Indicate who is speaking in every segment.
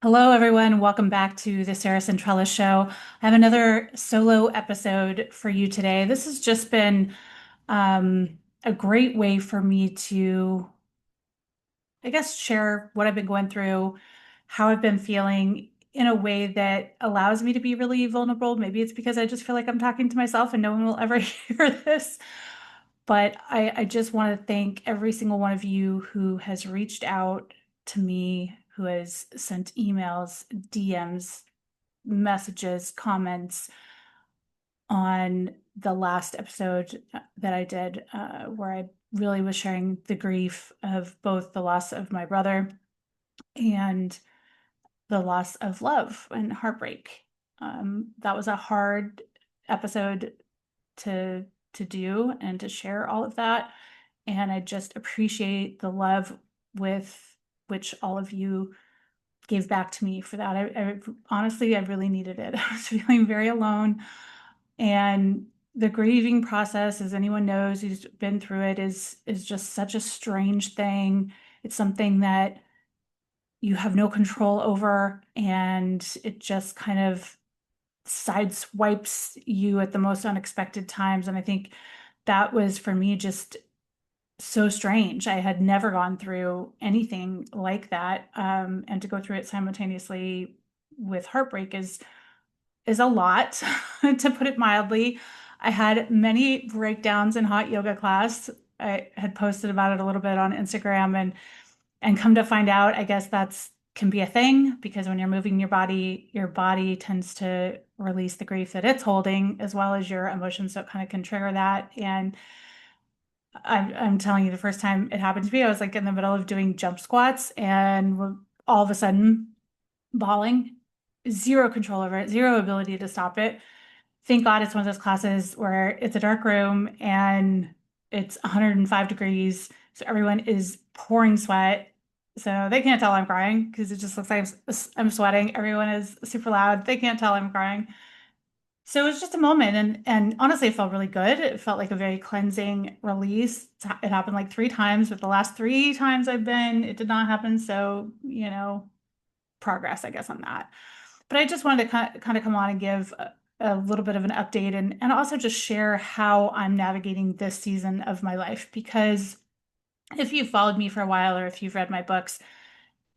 Speaker 1: Hello, everyone. Welcome back to the Sarah Centrella Show. I have another solo episode for you today. This has just been a great way for me to, I guess, share what I've been going through, how I've been feeling in a way that allows me to be really vulnerable. Maybe it's because I just feel like I'm talking to myself and no one will ever hear this. But I just want to thank every single one of you who has reached out to me, who has sent emails, DMs, messages, comments on the last episode that I did, where I really was sharing the grief of both the loss of my brother and the loss of love and heartbreak. That was a hard episode to to do and to share all of that. And I just appreciate the love with which all of you gave back to me for that. I honestly, I really needed it. I was feeling very alone. And the grieving process, as anyone knows who's been through it, is just such a strange thing. It's something that you have no control over, and it just kind of sideswipes you at the most unexpected times. And I think that was for me just so strange. I had never gone through anything like that. And to go through it simultaneously with heartbreak is a lot, to put it mildly. I had many breakdowns in hot yoga class. I had posted about it a little bit on Instagram and come to find out, I guess that's can be a thing because when you're moving your body tends to release the grief that it's holding as well as your emotions. So it kind of can trigger that. And I'm telling you, the first time it happened to me, I was like in the middle of doing jump squats and all of a sudden bawling, zero control over it, zero ability to stop it. Thank God it's one of those classes where it's a dark room and it's 105 degrees. So everyone is pouring sweat. So they can't tell I'm crying because it just looks like I'm sweating. Everyone is super loud. They can't tell I'm crying. So it was just a moment and honestly it felt really good. It felt like a very cleansing release. It happened like three times, but the last three times I've been, it did not happen. So, progress, I guess, on that. But I just wanted to kind of come on and give a little bit of an update and also just share how I'm navigating this season of my life. Because if you've followed me for a while or if you've read my books,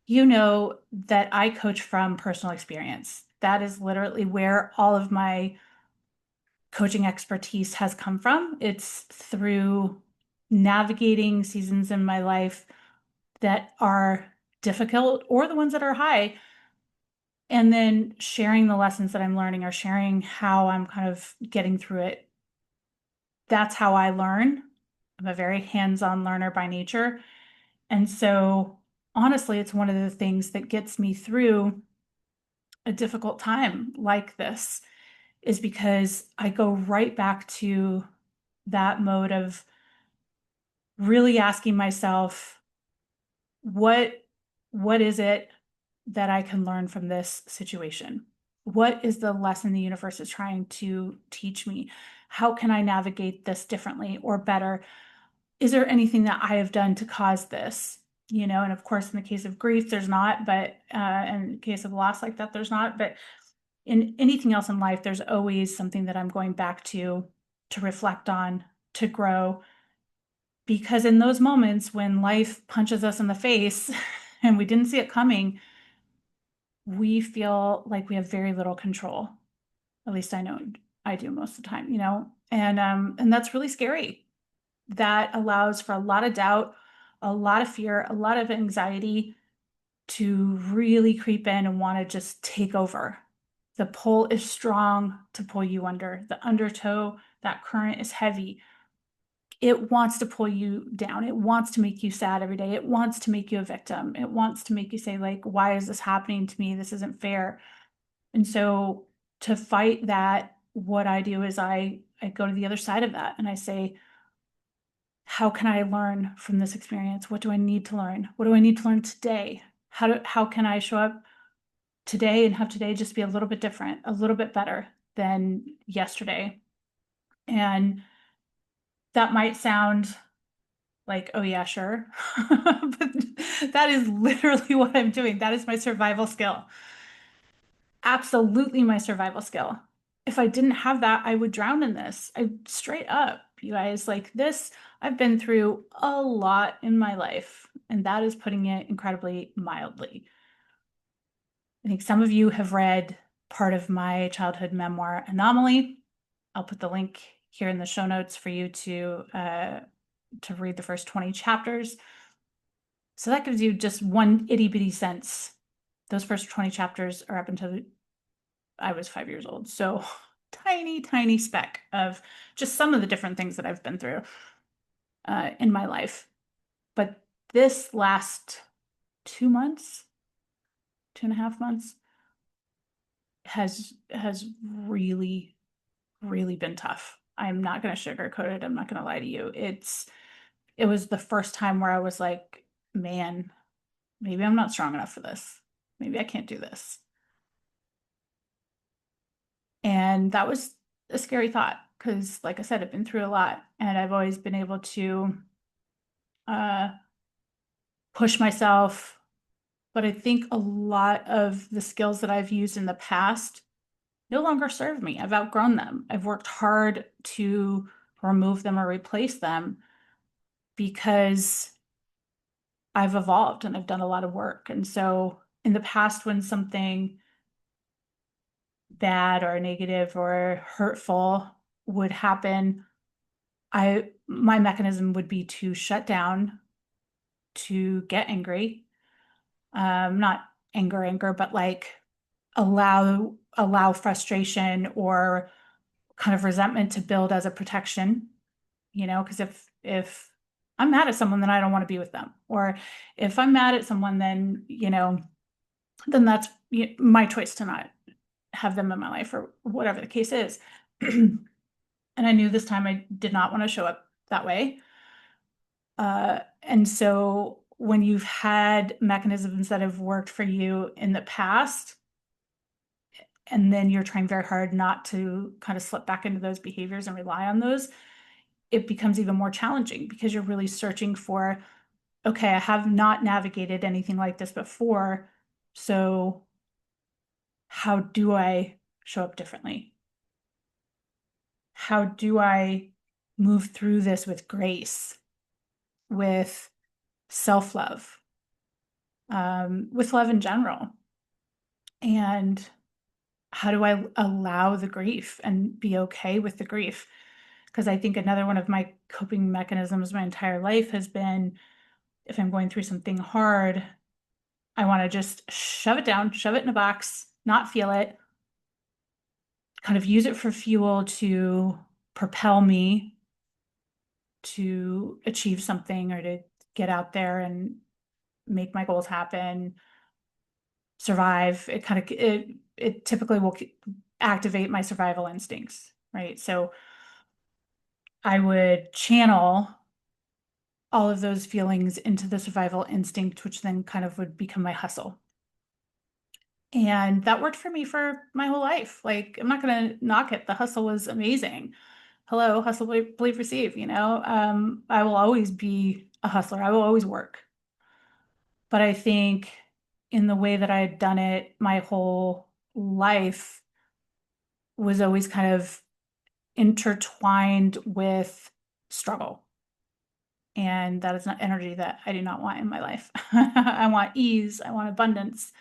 Speaker 1: you know that I coach from personal experience. That is literally where all of my coaching expertise has come from. It's through navigating seasons in my life that are difficult or the ones that are high, and then sharing the lessons that I'm learning or sharing how I'm kind of getting through it. That's how I learn. I'm a very hands-on learner by nature. And so, honestly, it's one of the things that gets me through a difficult time like this is because I go right back to that mode of really asking myself, what what is it that I can learn from this situation? What is the lesson the universe is trying to teach me? How can I navigate this differently or better? Is there anything that I have done to cause this? And of course, in the case of grief, there's not, but in the case of loss like that, there's not. But in anything else in life, there's always something that I'm going back to reflect on, to grow, because in those moments when life punches us in the face and we didn't see it coming, we feel like we have very little control. At least I know I do most of the time. And that's really scary. That allows for a lot of doubt, a lot of fear, a lot of anxiety to really creep in and want to just take over. The pull is strong to pull you under. The undertow, that current is heavy. It wants to pull you down. It wants to make you sad every day. It wants to make you a victim. It wants to make you say, like, why is this happening to me? This isn't fair. And so to fight that, what I do is I go to the other side of that and I say, how can I learn from this experience? What do I need to learn? What do I need to learn today? How can I show up today and have today just be a little bit different, a little bit better than yesterday? And that might sound like, oh yeah, sure. but That is literally what I'm doing. That is my survival skill. Absolutely my survival skill. If I didn't have that, I would drown in this. I straight up, you guys, like this, I've been through a lot in my life, and that is putting it incredibly mildly. I think some of you have read part of my childhood memoir, Anomaly. I'll put the link here in the show notes for you to read the first 20 chapters. So that gives you just one itty bitty sense. Those first 20 chapters are up until I was 5 years old. So tiny, tiny speck of just some of the different things that I've been through in my life. But this last 2 months, 2.5 months, has really, really been tough. I'm not going to sugarcoat it. I'm not going to lie to you. It was the first time where I was like, man, maybe I'm not strong enough for this. Maybe I can't do this. And that was a scary thought because, like I said, I've been through a lot and I've always been able to uh, push myself. But I think a lot of the skills that I've used in the past no longer serve me. I've outgrown them. I've worked hard to remove them or replace them because I've evolved and I've done a lot of work. And so in the past, when something bad or negative or hurtful would happen, my mechanism would be to shut down, to get angry. Not anger, but like allow frustration or kind of resentment to build as a protection, because if I'm mad at someone, then I don't want to be with them. Or if I'm mad at someone, then that's my choice to not have them in my life or whatever the case is. And I knew this time I did not want to show up that way. And so when you've had mechanisms that have worked for you in the past, and then you're trying very hard not to kind of slip back into those behaviors and rely on those, it becomes even more challenging because you're really searching for, okay, I have not navigated anything like this before. So how do I show up differently? How do I move through this with grace, with self-love, with love in general? And how do I allow the grief and be okay with the grief? Because I think another one of my coping mechanisms my entire life has been, if I'm going through something hard, I want to just shove it down, shove it in a box, not feel it, kind of use it for fuel to propel me to achieve something or to get out there and make my goals happen, survive. It typically will activate my survival instincts, right? So I would channel all of those feelings into the survival instinct, which then kind of would become my hustle. And that worked for me for my whole life. Like, I'm not going to knock it. The hustle was amazing. Hello, hustle, believe, receive, I will always be a hustler. I will always work. But I think in the way that I had done it my whole life was always kind of intertwined with struggle. And that is not energy that I do not want in my life. I want ease, I want abundance,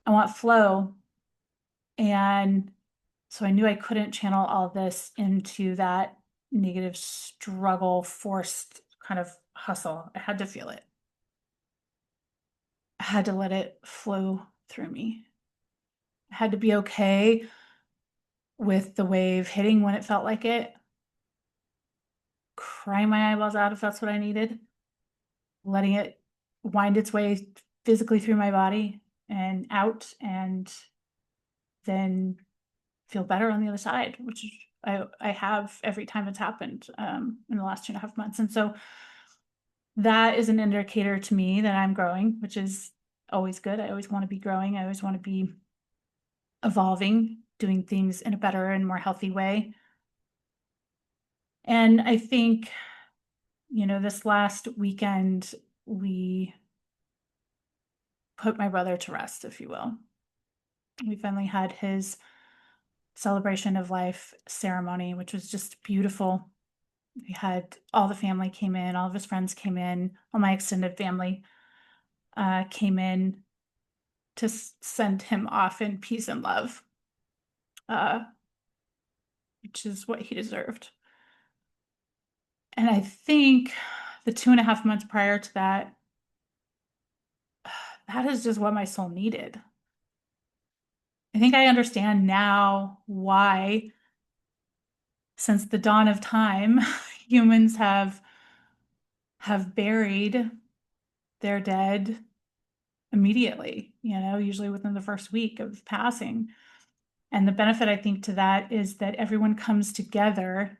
Speaker 1: I want flow. And so I knew I couldn't channel all this into that negative struggle, forced kind of hustle. I had to feel it. I had to let it flow through me. I had to be okay with the wave hitting when it felt like it, cry my eyeballs out if that's what I needed, letting it wind its way physically through my body and out, and then feel better on the other side, which I have every time it's happened in the last 2.5 months. And so that is an indicator to me that I'm growing, which is always good. I always want to be growing. I always want to be evolving, doing things in a better and more healthy way. And I think, this last weekend, we put my brother to rest, if you will. We finally had his celebration of life ceremony, which was just beautiful. We had all the family came in, all of his friends came in, all my extended family came in to send him off in peace and love, uh, which is what he deserved. And I think the 2.5 months prior to that, that is just what my soul needed. I think I understand now why, since the dawn of time, humans have buried their dead immediately, usually within the first week of passing. And the benefit, I think, to that is that everyone comes together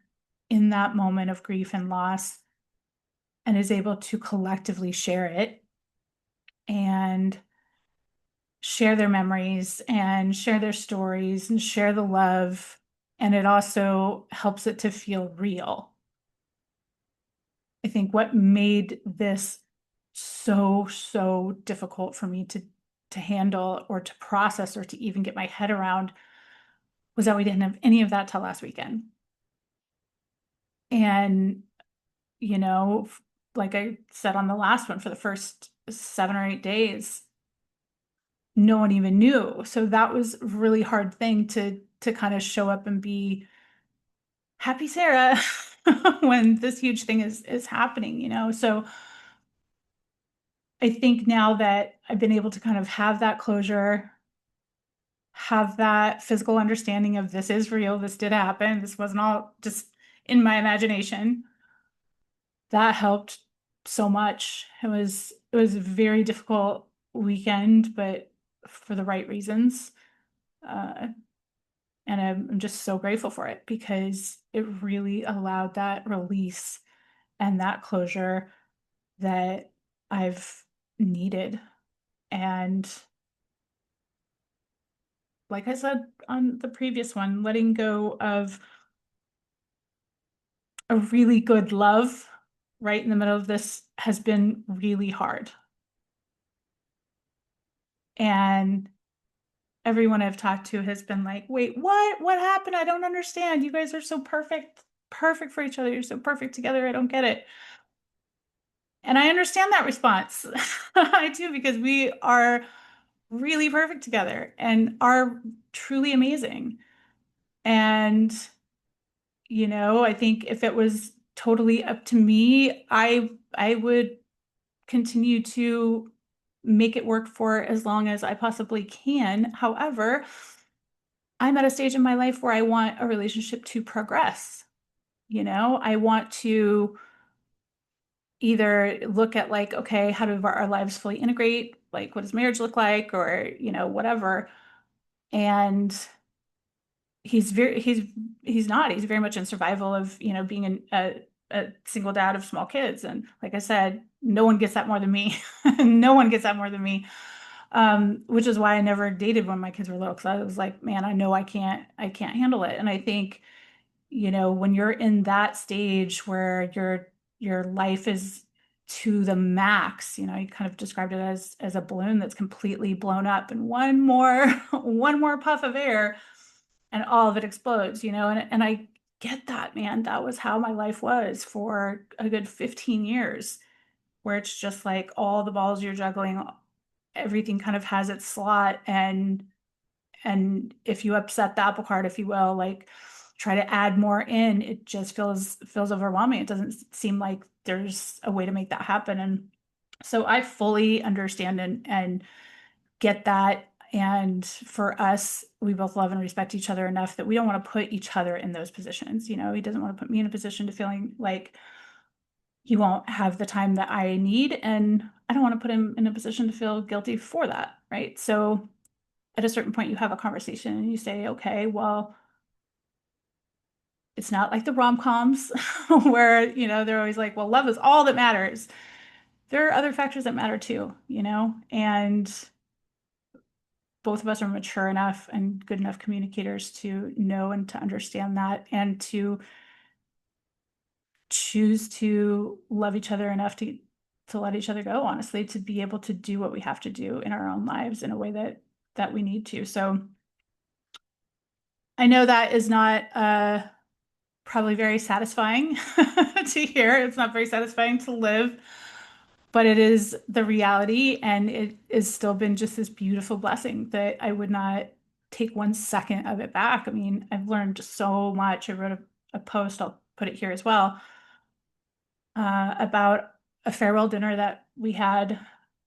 Speaker 1: in that moment of grief and loss and is able to collectively share it and share their memories and share their stories and share the love. And it also helps it to feel real. I think what made this so difficult for me to handle or to process or to even get my head around was that we didn't have any of that till last weekend. And, you know, like I said on the last one, for the first 7 or 8 days, no one even knew. So that was a really hard thing to kind of show up and be happy Sarah when this huge thing is happening. So I think now that I've been able to kind of have that closure, have that physical understanding of this is real, this did happen, this wasn't all just in my imagination, that helped so much. It was a very difficult weekend, but for the right reasons. Uh, and I'm just so grateful for it because it really allowed that release and that closure that I've needed. And like I said on the previous one, letting go of a really good love right in the middle of this has been really hard. And everyone I've talked to has been like, wait, what? What happened? I don't understand. You guys are so perfect, perfect for each other. You're so perfect together. I don't get it. And I understand that response. I do, because we are really perfect together and are truly amazing. And, I think if it was totally up to me, I would continue to make it work for as long as I possibly can. However, I'm at a stage in my life where I want a relationship to progress. I want to either look at like, okay, how do our lives fully integrate? Like, what does marriage look like? Or, whatever. And he's very much in survival of, being a single dad of small kids. And like I said, no one gets that more than me. No one gets that more than me. Which is why I never dated when my kids were little, because I was like, man, I know I can't handle it. And I think, when you're in that stage where your life is to the max, you kind of described it as a balloon that's completely blown up, and one more one more puff of air and all of it explodes, and I get that, man. That was how my life was for a good 15 years, where it's just like all the balls you're juggling, everything kind of has its slot, and if you upset the apple cart, if you will, like try to add more in, it just feels overwhelming. It doesn't seem like there's a way to make that happen. And so I fully understand and get that. And for us, we both love and respect each other enough that we don't want to put each other in those positions. He doesn't want to put me in a position to feeling like he won't have the time that I need. And I don't want to put him in a position to feel guilty for that. Right. So at a certain point, you have a conversation and you say, okay, well, it's not like the rom-coms where, they're always like, well, love is all that matters. There are other factors that matter too, and both of us are mature enough and good enough communicators to know and to understand that, and to choose to love each other enough to to let each other go, honestly, to be able to do what we have to do in our own lives in a way that we need to. So I know that is not probably very satisfying to hear. It's not very satisfying to live, but it is the reality, and it has still been just this beautiful blessing that I would not take 1 second of it back. I mean, I've learned so much. I wrote a post, I'll put it here as well, about a farewell dinner that we had,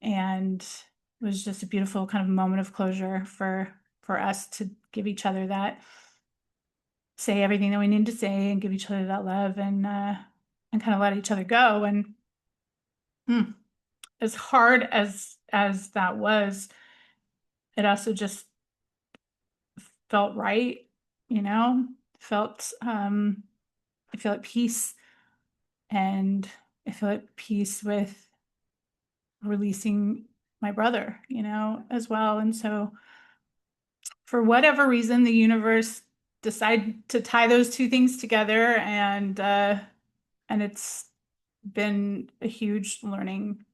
Speaker 1: and it was just a beautiful kind of moment of closure for us to give each other that, say everything that we need to say and give each other that love, and kind of let each other go. And hmm, as hard as that was, it also just felt right, you know, felt I feel at peace, and I feel at peace with releasing my brother, as well. And so for whatever reason, the universe decided to tie those two things together, and it's been a huge learning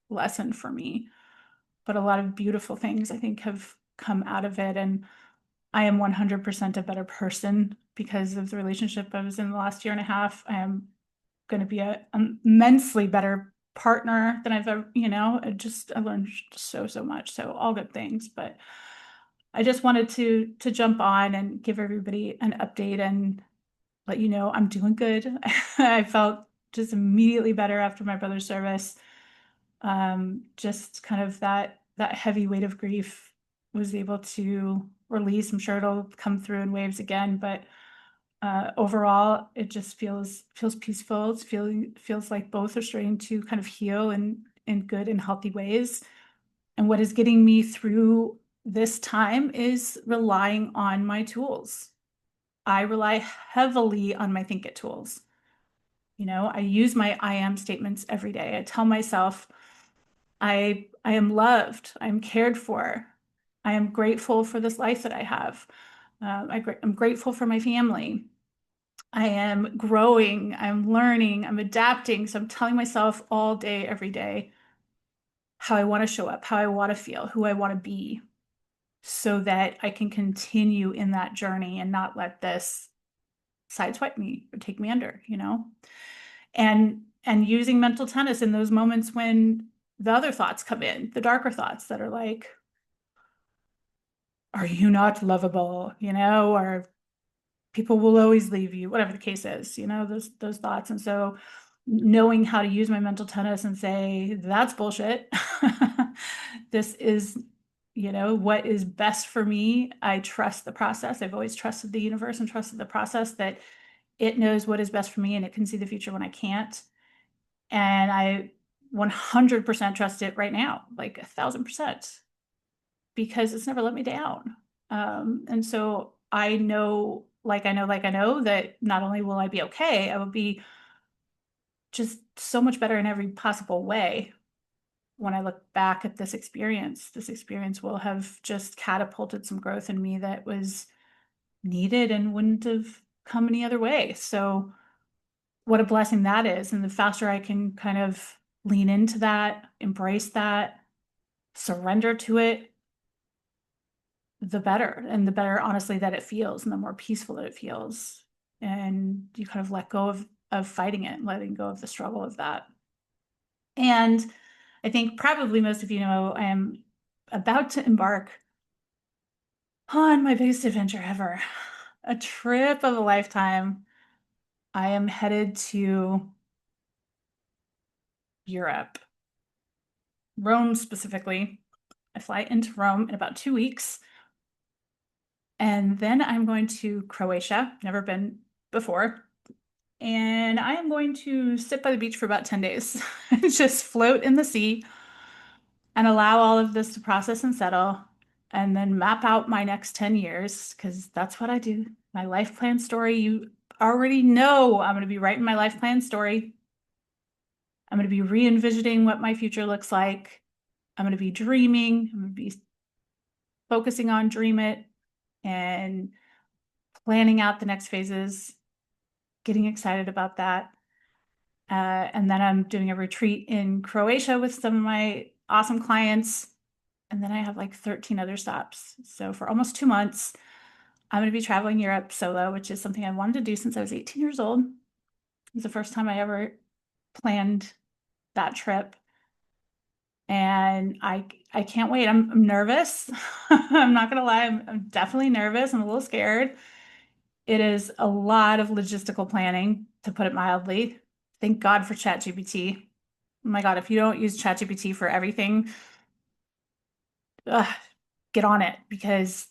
Speaker 1: lesson for me. But a lot of beautiful things I think have come out of it, and I am 100% a better person because of the relationship I was in the last year and a half. I am going to be an immensely better partner than I've ever, I learned so much. So all good things, but I just wanted to jump on and give everybody an update and let you know I'm doing good. I felt just immediately better after my brother's service. Just kind of that heavy weight of grief was able to release. I'm sure it'll come through in waves again, but overall, it just feels peaceful. Feels like both are starting to kind of heal in good and healthy ways. And what is getting me through this time is relying on my tools. I rely heavily on my think it tools. I use my I am statements every day. I tell myself I am loved, I'm cared for, I am grateful for this life that I have. I'm grateful for my family. I am growing, I'm learning, I'm adapting. So I'm telling myself all day, every day, how I want to show up, how I want to feel, who I want to be, so that I can continue in that journey and not let this sideswipe me or take me under. And using mental tennis in those moments when the other thoughts come in, the darker thoughts that are like, are you not lovable? Or people will always leave you, whatever the case is, those thoughts. And so knowing how to use my mental tennis and say, that's bullshit. This is, what is best for me. I trust the process. I've always trusted the universe and trusted the process, that it knows what is best for me and it can see the future when I can't. And I 100% trust it right now, like 1,000%, because it's never let me down. And so I know, like I know that not only will I be okay, I will be just so much better in every possible way when I look back at this experience. This experience will have just catapulted some growth in me that was needed and wouldn't have come any other way. So what a blessing that is. And the faster I can kind of lean into that, embrace that, surrender to it, the better. And the better, honestly, that it feels, and the more peaceful that it feels. And you kind of let go of fighting it, letting go of the struggle of that. And I think probably most of you know I am about to embark on my biggest adventure ever, a trip of a lifetime. I am headed to Europe, Rome specifically. I fly into Rome in about 2 weeks. And then I'm going to Croatia, never been before. And I am going to sit by the beach for about 10 days, just float in the sea and allow all of this to process and settle, and then map out my next 10 years, because that's what I do. My life plan story, you already know I'm going to be writing my life plan story. I'm going to be re-envisioning what my future looks like. I'm going to be dreaming. I'm going to be focusing on dream it and planning out the next phases, getting excited about that. And then I'm doing a retreat in Croatia with some of my awesome clients. And then I have like 13 other stops. So for almost 2 months, I'm going to be traveling Europe solo, which is something I wanted to do since I was 18 years old. It was the first time I ever planned that trip. And I can't wait. I'm nervous. I'm not gonna lie, I'm definitely nervous. I'm a little scared. It is a lot of logistical planning, to put it mildly. Thank God for ChatGPT. Oh my God, if you don't use ChatGPT for everything, ugh, get on it because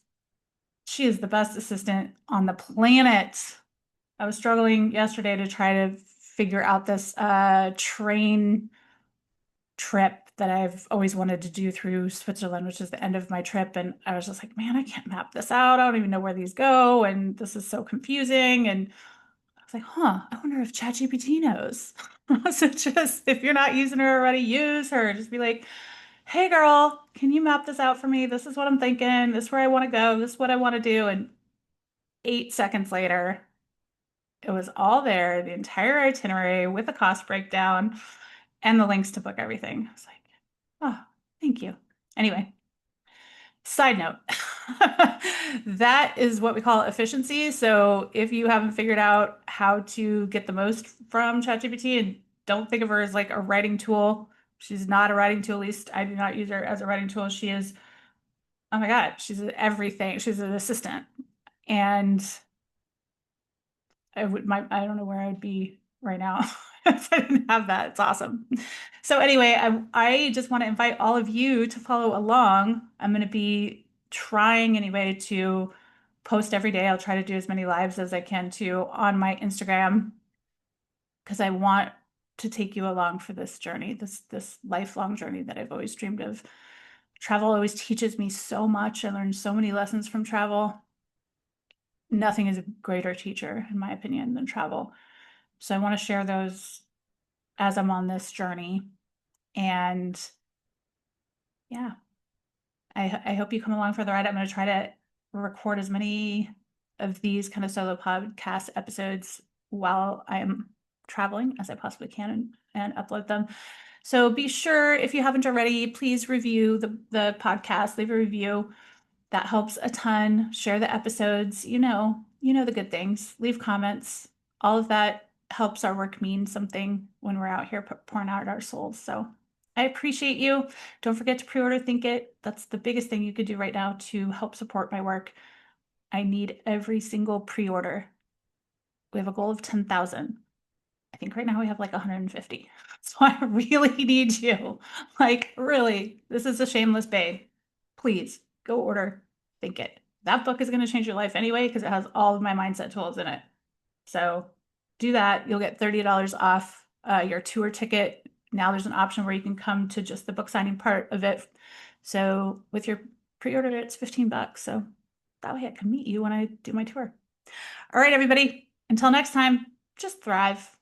Speaker 1: she is the best assistant on the planet. I was struggling yesterday to try to figure out this train trip that I've always wanted to do through Switzerland, which is the end of my trip. And I was just like, man, I can't map this out. I don't even know where these go. And this is so confusing. And I was like, huh, I wonder if ChatGPT knows. So just if you're not using her already, use her. Just be like, hey girl, can you map this out for me? This is what I'm thinking. This is where I want to go. This is what I want to do. And 8 seconds later, it was all there, the entire itinerary with the cost breakdown and the links to book everything. I was like, oh, thank you. Anyway, side note, that is what we call efficiency. So if you haven't figured out how to get the most from ChatGPT and don't think of her as like a writing tool, she's not a writing tool. At least I do not use her as a writing tool. She is, oh my God, she's everything. She's an assistant. And I don't know where I would be right now if I didn't have that. It's awesome. So anyway, I just want to invite all of you to follow along. I'm going to be trying anyway to post every day. I'll try to do as many lives as I can too on my Instagram because I want to take you along for this journey, this lifelong journey that I've always dreamed of. Travel always teaches me so much. I learned so many lessons from travel. Nothing is a greater teacher, in my opinion, than travel. So I want to share those as I'm on this journey. And yeah, I hope you come along for the ride. I'm going to try to record as many of these kind of solo podcast episodes while I'm traveling as I possibly can and upload them. So be sure, if you haven't already, please review the podcast, leave a review. That helps a ton. Share the episodes. You know the good things. Leave comments. All of that helps our work mean something when we're out here pouring out our souls. So I appreciate you. Don't forget to pre-order Think It. That's the biggest thing you could do right now to help support my work. I need every single pre-order. We have a goal of 10,000. I think right now we have like 150. So I really need you. Like, really, this is a shameless babe. Please go order Think It. That book is going to change your life anyway because it has all of my mindset tools in it. So do that. You'll get $30 off your tour ticket. Now there's an option where you can come to just the book signing part of it. So with your pre-order, it's $15. So that way I can meet you when I do my tour. All right, everybody. Until next time, just thrive.